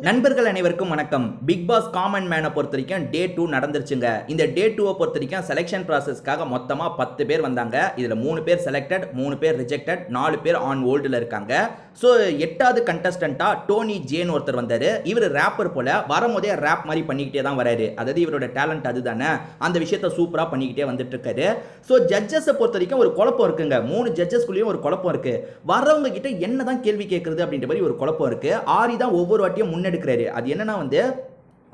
நண்பர்கள் அனைவருக்கும் வணக்கம். பிக் பாஸ் காமன் மேனை பொறுத்த வரைக்கும் டே 2 நடந்துருச்சுங்க. இந்த டே 2 பொறுத்த வரைக்கும் செலெக்ஷன் ப்ராசஸ்க்காக மொத்தமா 10 பேர் வந்தாங்க. இதுல 3 பேர் செலக்டட், 3 பேர் ரிஜெக்டட், 4 பேர் ஆன் ஹோல்டுல இருக்காங்க. ஸோ 8வது கண்டஸ்டண்டா டோனி ஜேன் ஒருத்தர் வந்தாரு. இவர் ரேப்பர் போல வரும்போதே ரேப் மாதிரி பண்ணிக்கிட்டே தான் வராரு. அதாவது இவரோட டேலண்ட் அதுதானே, அந்த விஷயத்த சூப்பரா பண்ணிக்கிட்டே வந்துட்டு இருக்காரு. ஸோ ஜட்ஜஸை பொறுத்த வரைக்கும் ஒரு குழப்பம் இருக்குங்க. 3 ஜட்ஜஸ்குள்ளேயும் ஒரு குழப்பம் இருக்கு. வரவங்க கிட்ட என்னதான் கேள்வி கேட்கறது அப்படின்ற மாதிரி ஒரு குழப்பம் இருக்கு. ஆரி தான் ஒவ்வொரு வாட்டியும் முன்னெடுக்கிறாரு. அது என்னன்னா வந்து,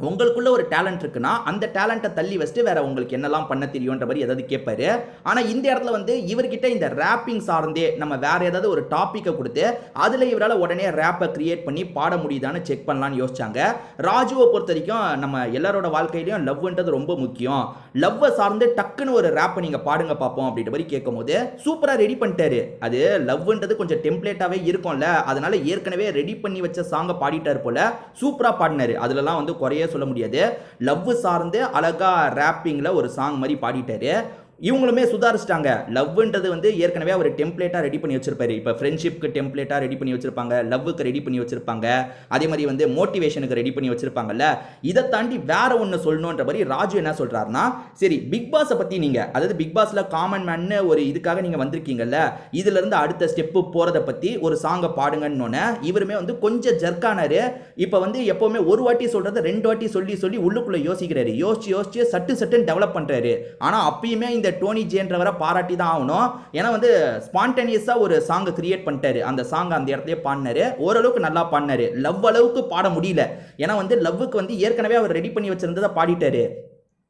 உங்களுக்குள்ள ஒரு டேலண்ட் இருக்குன்னா அந்த டேலண்ட்டை தள்ளி வச்சுட்டு வேற உங்களுக்கு என்னெல்லாம் பண்ண தெரியும்ன்ற மாதிரி ஏதாவது கேட்பாரு. ஆனால் இந்த இடத்துல வந்து இவர்கிட்ட இந்த ரேப்பிங் சார்ந்தே நம்ம வேற ஏதாவது ஒரு டாப்பிக்கை கொடுத்து அதில் இவரால் உடனே ரேப்பை கிரியேட் பண்ணி பாட முடியுதான்னு செக் பண்ணலான்னு யோசிச்சாங்க. ராஜுவை பொறுத்த வரைக்கும் நம்ம எல்லாரோட வாழ்க்கையிலையும் லவ்ன்றது ரொம்ப முக்கியம். லவ்வை சார்ந்து டக்குன்னு ஒரு ரேப்பை நீங்கள் பாடுங்க பார்ப்போம் அப்படின்ற மாதிரி கேட்கும் போது சூப்பராக ரெடி பண்ணிட்டாரு. அது லவ்ன்றது கொஞ்சம் டெம்ப்ளேட்டாகவே இருக்கும்ல, அதனால ஏற்கனவே ரெடி பண்ணி வச்ச சாங்கை பாடிட்டார் போல சூப்பராக பாடினாரு. அதுலலாம் வந்து குறைய சொல்ல முடியாது. லவ் சார்ந்து அழகா ரேப்பிங்ல ஒரு சாங் மாதிரி பாடிட்டாரு. இவங்களுமே சுதாரிச்சிட்டாங்க. லவ்ன்றது வந்து ஏற்கனவே அவர் டெம்ப்ளேட்டா ரெடி பண்ணி வச்சிருப்பாரு. இப்போ ஃப்ரெண்ட்ஷிப்க்கு டெம்ப்ளேட்டா ரெடி பண்ணி வச்சிருப்பாங்க, லவ்வுக்கு ரெடி பண்ணி வச்சிருப்பாங்க, அதே மாதிரி வந்து மோட்டிவேஷனுக்கு ரெடி பண்ணி வச்சிருப்பாங்கல்ல. இதை தாண்டி வேற ஒன்று சொல்லணுன்ற மாதிரி ராஜு என்ன சொல்றாருன்னா, சரி பிக் பாஸை பத்தி நீங்க, அதாவது பிக் பாஸ்ல காமன் மேன் ஒரு இதுக்காக நீங்க வந்திருக்கீங்கல்ல, இதுல இருந்து அடுத்த ஸ்டெப்பு போறதை பத்தி ஒரு சாங்கை பாடுங்கன்னு இவருமே வந்து கொஞ்சம் ஜர்க்கானாரு. இப்போ வந்து எப்பவுமே ஒரு வாட்டி சொல்றதை 2 வாட்டி சொல்லி சொல்லி உள்ளுக்குள்ள யோசிக்கிறாரு. யோசிச்சு சட்டுன்னு டெவலப் பண்றாரு. ஆனா அப்பயுமே இந்த டோனி ஜேன்றவரை பாராட்டி தான் ஆகணும். ஏன்னா வந்து ஸ்பான்டேனியஸா ஒரு சாங் கிரியேட் பண்ணிட்டாரு. அந்த சாங் அந்த இடத்துலயே பாடினாரு. ஓரளவுக்கு நல்லா பாடினாரு. லவ் அளவுக்கு பாட முடியல. ஏன்னா வந்து லவ்வுக்கு வந்து ஏற்கனவே அவர் ரெடி பண்ணி வச்சிருந்ததை பாடிட்டாரு.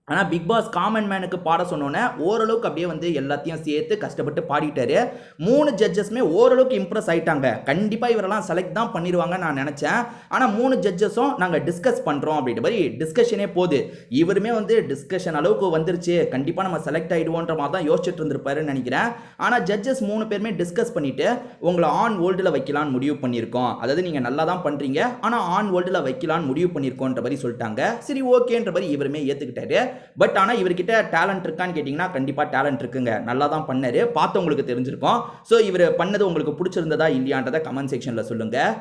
ஆனால் பிக் பாஸ் காமன் மேனுக்கு பாட சொன்னோன்னே ஓரளவுக்கு அப்படியே வந்து எல்லாத்தையும் சேர்த்து கஷ்டப்பட்டு பாடிட்டாரு. 3 ஜட்ஜஸுமே ஓரளவுக்கு இம்ப்ரெஸ் ஆயிட்டாங்க. கண்டிப்பாக இவரெல்லாம் செலக்ட் தான் பண்ணிடுவாங்கன்னு நான் நினச்சேன். ஆனால் 3 ஜட்ஜஸும் நாங்கள் டிஸ்கஸ் பண்ணுறோம் அப்படின்ற மாதிரி டிஸ்கஷனே போகுது. இவருமே வந்து டிஸ்கஷன் அளவுக்கு வந்துருச்சு, கண்டிப்பாக நம்ம செலக்ட் ஆகிடுவோன்ற மாதிரி தான் யோசிச்சுட்டு இருந்திருப்பாருன்னு நினைக்கிறேன். ஆனால் ஜட்ஜஸ் 3 பேருமே டிஸ்கஸ் பண்ணிட்டு உங்களை ஆன் ஹோல்டில் வைக்கலான்னு முடிவு பண்ணியிருக்கோம். அதாவது நீங்கள் நல்லா தான் பண்ணுறீங்க, ஆனால் ஆன் ஹோல்டில் வைக்கலான்னு முடிவு பண்ணியிருக்கோன்ற மாதிரி சொல்லிட்டாங்க. சரி ஓகேன்ற மாதிரி இவருமே ஏற்றுக்கிட்டாரு. பட் ஆனால் இவர்கிட்ட டேலண்ட் இருக்கான்னு கேட்டிங்கன்னா கண்டிப்பாக டேலண்ட் இருக்குங்க. நல்லா தான் பண்ணாரு, பார்த்து உங்களுக்கு தெரிஞ்சிருக்கும். ஸோ இவர் பண்ணது உங்களுக்கு பிடிச்சிருந்ததா இல்லையான்றதை கமெண்ட் செக்ஷனில் சொல்லுங்கள்.